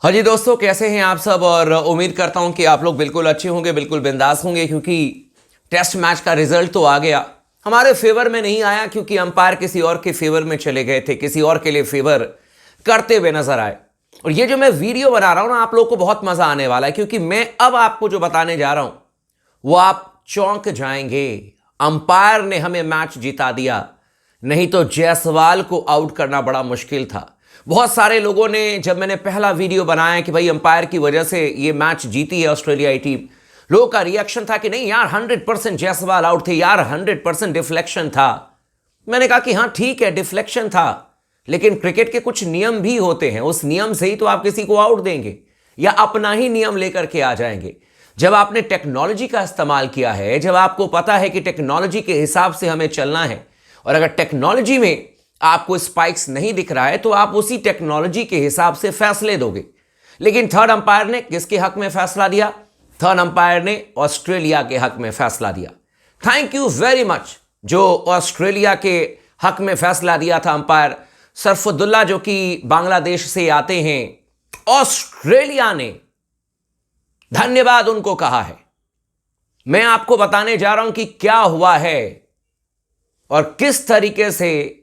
हाँ जी दोस्तों, कैसे हैं आप सब। और उम्मीद करता हूं कि आप लोग बिल्कुल अच्छे होंगे, बिल्कुल बिंदास होंगे, क्योंकि टेस्ट मैच का रिजल्ट तो आ गया। हमारे फेवर में नहीं आया क्योंकि अंपायर किसी और के फेवर में चले गए थे, किसी और के लिए फेवर करते हुए नजर आए। और ये जो मैं वीडियो बना रहा हूं ना, आप लोग को बहुत मजा आने वाला है, क्योंकि मैं अब आपको जो बताने जा रहा हूं वो आप चौंक जाएंगे। अंपायर ने हमें मैच जिता दिया, नहीं तो जायसवाल को आउट करना बड़ा मुश्किल था। बहुत सारे लोगों ने, जब मैंने पहला वीडियो बनाया कि भाई अंपायर की वजह से ये मैच जीती है ऑस्ट्रेलियाई टीम, लोगों का रिएक्शन था कि नहीं यार 100% जायसवाल आउट थे यार, 100% डिफ्लेक्शन था। मैंने कहा कि हाँ ठीक है, डिफ्लेक्शन था, लेकिन क्रिकेट के कुछ नियम भी होते हैं, उस नियम से ही तो आप किसी को आउट देंगे या अपना ही नियम लेकर के आ जाएंगे। जब आपने टेक्नोलॉजी का इस्तेमाल किया है, जब आपको पता है कि टेक्नोलॉजी के हिसाब से हमें चलना है, और अगर टेक्नोलॉजी में आपको स्पाइक्स नहीं दिख रहा है तो आप उसी टेक्नोलॉजी के हिसाब से फैसले दोगे। लेकिन थर्ड अंपायर ने किसके हक में फैसला दिया? थर्ड अंपायर ने ऑस्ट्रेलिया के हक में फैसला दिया। थैंक यू वेरी मच जो ऑस्ट्रेलिया के हक में फैसला दिया था अंपायर सरफुद्दुल्ला, जो कि बांग्लादेश से आते हैं। ऑस्ट्रेलिया ने धन्यवाद उनको कहा है। मैं आपको बताने जा रहा हूं कि क्या हुआ है और किस तरीके से,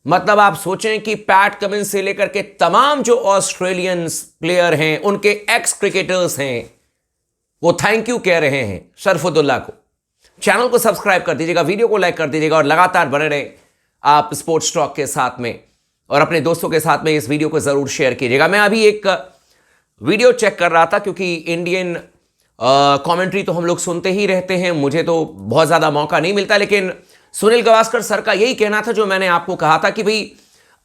मतलब आप सोचें कि पैट कमिंस से लेकर के तमाम जो ऑस्ट्रेलियन प्लेयर हैं, उनके एक्स क्रिकेटर्स हैं, वो थैंक यू कह रहे हैं सरफुद्दुल्ला को। चैनल को सब्सक्राइब कर दीजिएगा, वीडियो को लाइक कर दीजिएगा और लगातार बने रहे आप स्पोर्ट्स टॉक के साथ में, और अपने दोस्तों के साथ में इस वीडियो को जरूर शेयर कीजिएगा। मैं अभी एक वीडियो चेक कर रहा था, क्योंकि इंडियन कमेंट्री तो हम लोग सुनते ही रहते हैं, मुझे तो बहुत ज़्यादा मौका नहीं मिलता, लेकिन सुनील गावस्कर सर का यही कहना था जो मैंने आपको कहा था कि भाई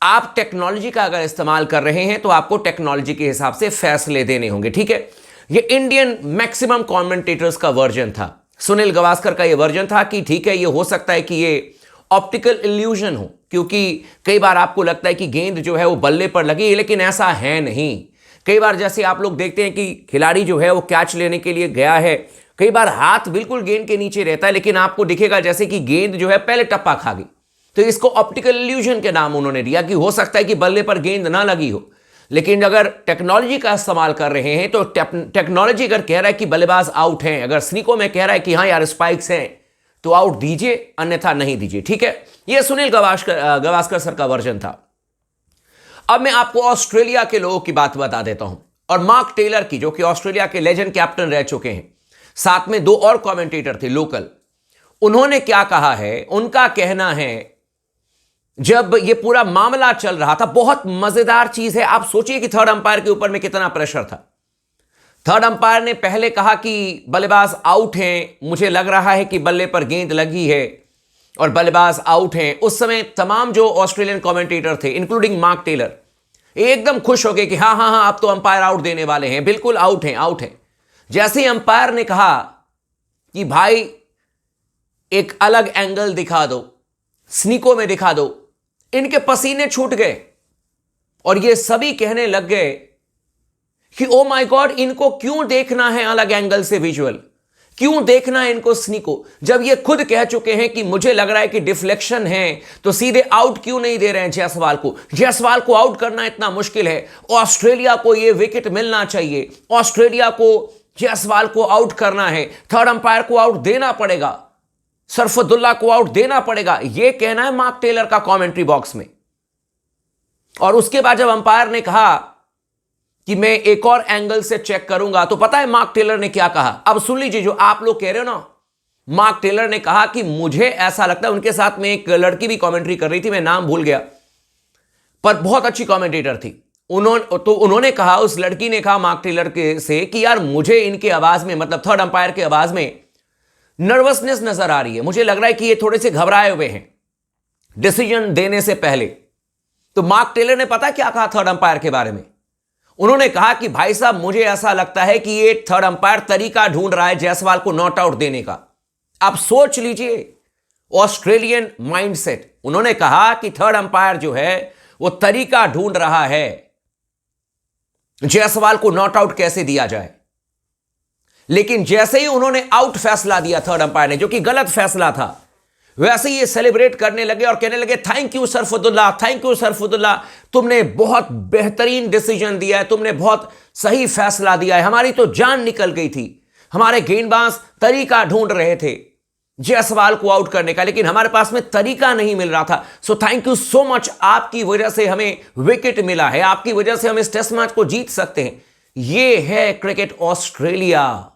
आप टेक्नोलॉजी का अगर इस्तेमाल कर रहे हैं तो आपको टेक्नोलॉजी के हिसाब से फैसले देने होंगे, ठीक है। ये इंडियन मैक्सिमम कमेंटेटर्स का वर्जन था, सुनील गावस्कर का ये वर्जन था कि ठीक है, ये हो सकता है कि ये ऑप्टिकल इल्यूजन हो, क्योंकि कई बार आपको लगता है कि गेंद जो है वो बल्ले पर लगी है, लेकिन ऐसा है नहीं। कई बार जैसे आप लोग देखते हैं कि खिलाड़ी जो है वो कैच लेने के लिए गया है, कई बार हाथ बिल्कुल गेंद के नीचे रहता है, लेकिन आपको दिखेगा जैसे कि गेंद जो है पहले टप्पा खा गई। तो इसको ऑप्टिकल इल्यूजन के नाम उन्होंने दिया कि हो सकता है कि बल्ले पर गेंद ना लगी हो, लेकिन अगर टेक्नोलॉजी का इस्तेमाल कर रहे हैं तो टेक्नोलॉजी अगर कह रहा है कि बल्लेबाज आउट हैं, अगर स्नीको में कह रहा है कि हाँ यार स्पाइक्स हैं, तो आउट दीजिए, अन्यथा नहीं दीजिए, ठीक है। यह सुनील गावस्कर सर का वर्जन था। अब मैं आपको ऑस्ट्रेलिया के लोगों की बात बता देता हूं, और मार्क टेलर की, जो कि ऑस्ट्रेलिया के लेजेंड कैप्टन रह चुके हैं, साथ में दो और कमेंटेटर थे लोकल। उन्होंने क्या कहा है, उनका कहना है, जब ये पूरा मामला चल रहा था, बहुत मजेदार चीज है, आप सोचिए कि थर्ड अंपायर के ऊपर में कितना प्रेशर था। थर्ड अंपायर ने पहले कहा कि बल्लेबाज आउट हैं, मुझे लग रहा है कि बल्ले पर गेंद लगी है और बल्लेबाज आउट हैं। उस समय तमाम जो ऑस्ट्रेलियन कमेंटेटर थे, इंक्लूडिंग मार्क टेलर, एकदम खुश हो गए कि हाँ हाँ हाँ अब तो अंपायर आउट देने वाले हैं, बिल्कुल आउट हैं, आउट हैं। जैसे ही अंपायर ने कहा कि भाई एक अलग एंगल दिखा दो, स्नीको में दिखा दो, इनके पसीने छूट गए और ये सभी कहने लग गए कि ओ माय गॉड, इनको क्यों देखना है अलग एंगल से विजुअल, क्यों देखना है इनको स्नीको, जब ये खुद कह चुके हैं कि मुझे लग रहा है कि डिफ्लेक्शन है, तो सीधे आउट क्यों नहीं दे रहे हैं जायसवाल को। जायसवाल को आउट करना इतना मुश्किल है, ऑस्ट्रेलिया को ये विकेट मिलना चाहिए, ऑस्ट्रेलिया को जायसवाल को आउट करना है, थर्ड अंपायर को आउट देना पड़ेगा, सरफुद्दुल्ला को आउट देना पड़ेगा, यह कहना है मार्क टेलर का कमेंट्री बॉक्स में। और उसके बाद जब अंपायर ने कहा कि मैं एक और एंगल से चेक करूंगा, तो पता है मार्क टेलर ने क्या कहा? अब सुन लीजिए, जो आप लोग कह रहे हो ना, मार्क टेलर ने कहा कि मुझे ऐसा लगता है, उनके साथ में एक लड़की भी कमेंट्री कर रही थी, मैं नाम भूल गया, पर बहुत अच्छी कमेंटेटर थी। उन्होंने कहा, उस लड़की ने कहा मार्क टेलर के से कि यार मुझे इनके आवाज में, मतलब थर्ड अंपायर के आवाज में नर्वसनेस नजर आ रही है, मुझे लग रहा है कि ये थोड़े से घबराए हुए हैं डिसीजन देने से पहले। तो मार्क टेलर ने पता क्या कहा थर्ड अंपायर के बारे में? उन्होंने कहा कि भाई साहब मुझे ऐसा लगता है कि ये थर्ड अंपायर तरीका ढूंढ रहा है जायसवाल को नॉट आउट देने का। आप सोच लीजिए ऑस्ट्रेलियन माइंडसेट। उन्होंने कहा कि थर्ड अंपायर जो है वो तरीका ढूंढ रहा है जायसवाल को नॉट आउट कैसे दिया जाए। लेकिन जैसे ही उन्होंने आउट फैसला दिया थर्ड अंपायर ने, जो कि गलत फैसला था, वैसे ही ये सेलिब्रेट करने लगे और कहने लगे थैंक यू सरफुद्दुल्ला, थैंक यू सरफुद्दुल्ला, तुमने बहुत बेहतरीन डिसीजन दिया है, तुमने बहुत सही फैसला दिया है, हमारी तो जान निकल गई थी, हमारे गेंदबाज तरीका ढूंढ रहे थे जायसवाल को आउट करने का, लेकिन हमारे पास में तरीका नहीं मिल रहा था। So thank you so much, आपकी वजह से हमें विकेट मिला है, आपकी वजह से हम इस टेस्ट मैच को जीत सकते हैं। यह है क्रिकेट ऑस्ट्रेलिया।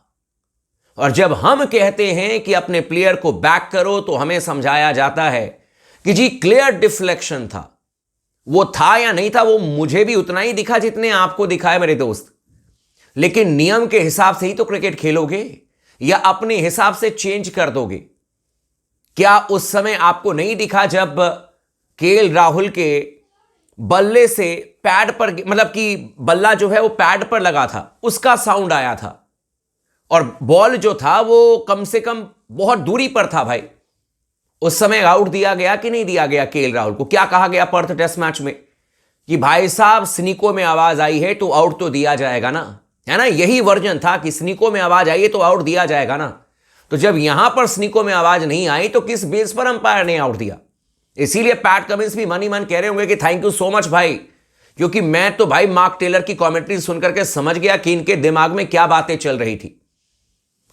और जब हम कहते हैं कि अपने प्लेयर को बैक करो तो हमें समझाया जाता है कि जी क्लियर डिफ्लेक्शन था। वो था या नहीं था वो मुझे भी उतना ही दिखा जितने आपको दिखा है मेरे दोस्त, लेकिन नियम के हिसाब से ही तो क्रिकेट खेलोगे या अपने हिसाब से चेंज कर दोगे? क्या उस समय आपको नहीं दिखा जब केएल राहुल के बल्ले से पैड पर, मतलब कि बल्ला जो है वो पैड पर लगा था, उसका साउंड आया था और बॉल जो था वो कम से कम बहुत दूरी पर था भाई। उस समय आउट दिया गया कि नहीं दिया गया केएल राहुल को? क्या कहा गया पर्थ टेस्ट मैच में कि भाई साहब स्नीको में आवाज आई है तो आउट तो दिया जाएगा ना, है ना? यही वर्जन था कि स्नीको में आवाज आई है तो आउट दिया जाएगा ना। तो जब यहां पर स्नीको में आवाज नहीं आई तो किस बेस पर अंपायर ने आउट दिया? इसीलिए पैट कमिंस भी मन ही मन कह रहे होंगे कि थैंक यू सो मच भाई, क्योंकि मैं तो भाई मार्क टेलर की कमेंट्री सुनकर के समझ गया कि इनके दिमाग में क्या बातें चल रही थी।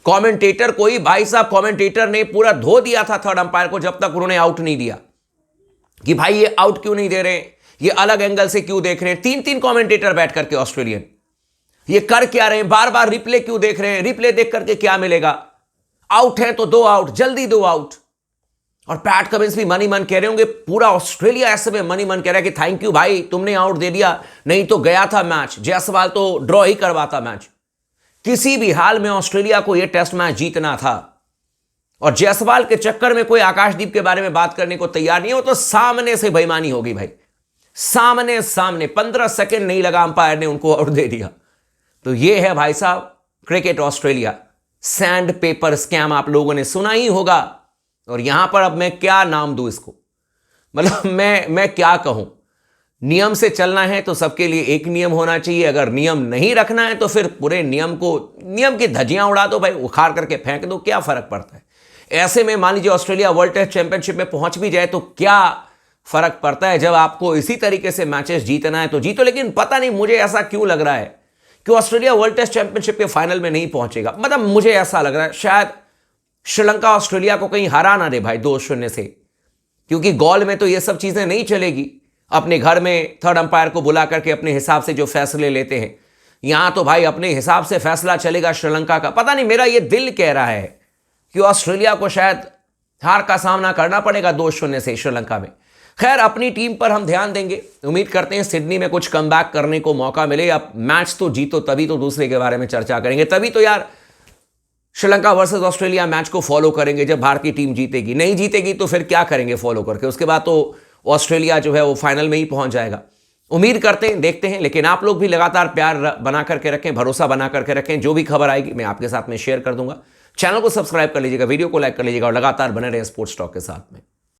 कमेंटेटर को ही भाई साहब, कमेंटेटर ने पूरा धो दिया था थर्ड अंपायर को जब तक उन्होंने आउट नहीं दिया, कि भाई ये आउट क्यों नहीं दे रहे, ये अलग एंगल से क्यों देख रहे हैं। तीन तीन कमेंटेटर बैठ करके ऑस्ट्रेलियन ये कर क्या रहे हैं, बार बार रिप्ले क्यों देख रहे हैं, रिप्ले देख करके क्या मिलेगा, आउट है तो दो आउट, जल्दी दो आउट। और पैट कमिंस भी मन ही मन कह रहे होंगे, पूरा ऑस्ट्रेलिया ऐसे में मन ही मन कह रहा है कि थैंक यू भाई, तुमने आउट दे दिया, नहीं तो गया था मैच, जायसवाल तो ड्रॉ ही करवाता मैच। किसी भी हाल में ऑस्ट्रेलिया को यह टेस्ट मैच जीतना था और जायसवाल के चक्कर में कोई आकाशदीप के बारे में बात करने को तैयार नहीं हो तो सामने से बेईमानी होगी भाई, सामने सामने। 15 सेकंड नहीं लगा, अंपायर ने उनको आउट दे दिया। तो यह है भाई साहब cricket Australia. Sand paper scam आप लोगों ने सुना ही होगा। और यहां पर अब मैं क्या नाम दूं इसको, मतलब मैं क्या कहूं। नियम से चलना है तो सबके लिए एक नियम होना चाहिए, अगर नियम नहीं रखना है तो फिर पूरे नियम की धज्जियां उड़ा दो भाई, उखाड़ करके फेंक दो, क्या फर्क पड़ता है। ऐसे में मान लीजिए ऑस्ट्रेलिया वर्ल्ड टेस्ट चैंपियनशिप में पहुंच भी जाए तो क्या फर्क पड़ता है। जब आपको इसी तरीके से मैचेस जीतना है तो जीतो। लेकिन पता नहीं मुझे ऐसा क्यों लग रहा है कि ऑस्ट्रेलिया वर्ल्ड टेस्ट चैंपियनशिप के फाइनल में नहीं पहुंचेगा। मतलब मुझे ऐसा लग रहा है शायद श्रीलंका ऑस्ट्रेलिया को कहीं हरा ना दे भाई 2-0 से, क्योंकि गोल में तो ये सब चीजें नहीं चलेगी। अपने घर में थर्ड अंपायर को बुला करके अपने हिसाब से जो फैसले लेते हैं, यहां तो भाई अपने हिसाब से फैसला चलेगा श्रीलंका का। पता नहीं मेरा ये दिल कह रहा है कि ऑस्ट्रेलिया को शायद हार का सामना करना पड़ेगा 2-0 से श्रीलंका में। खैर अपनी टीम पर हम ध्यान देंगे, उम्मीद करते हैं सिडनी में कुछ कमबैक करने को मौका मिले। अब मैच तो जीतो तभी तो दूसरे के बारे में चर्चा करेंगे, तभी तो यार श्रीलंका वर्सेस ऑस्ट्रेलिया मैच को फॉलो करेंगे जब भारतीय टीम जीतेगी। नहीं जीतेगी तो फिर क्या करेंगे फॉलो करके, उसके बाद तो ऑस्ट्रेलिया जो है वो फाइनल में ही पहुंच जाएगा। उम्मीद करते हैं, देखते हैं। लेकिन आप लोग भी लगातार प्यार बना करके रखें, भरोसा बना करके रखें। जो भी खबर आएगी मैं आपके साथ में शेयर कर दूंगा। चैनल को सब्सक्राइब कर लीजिएगा, वीडियो को लाइक कर लीजिएगा और लगातार बने रहे स्पोर्ट्स टॉक के साथ में।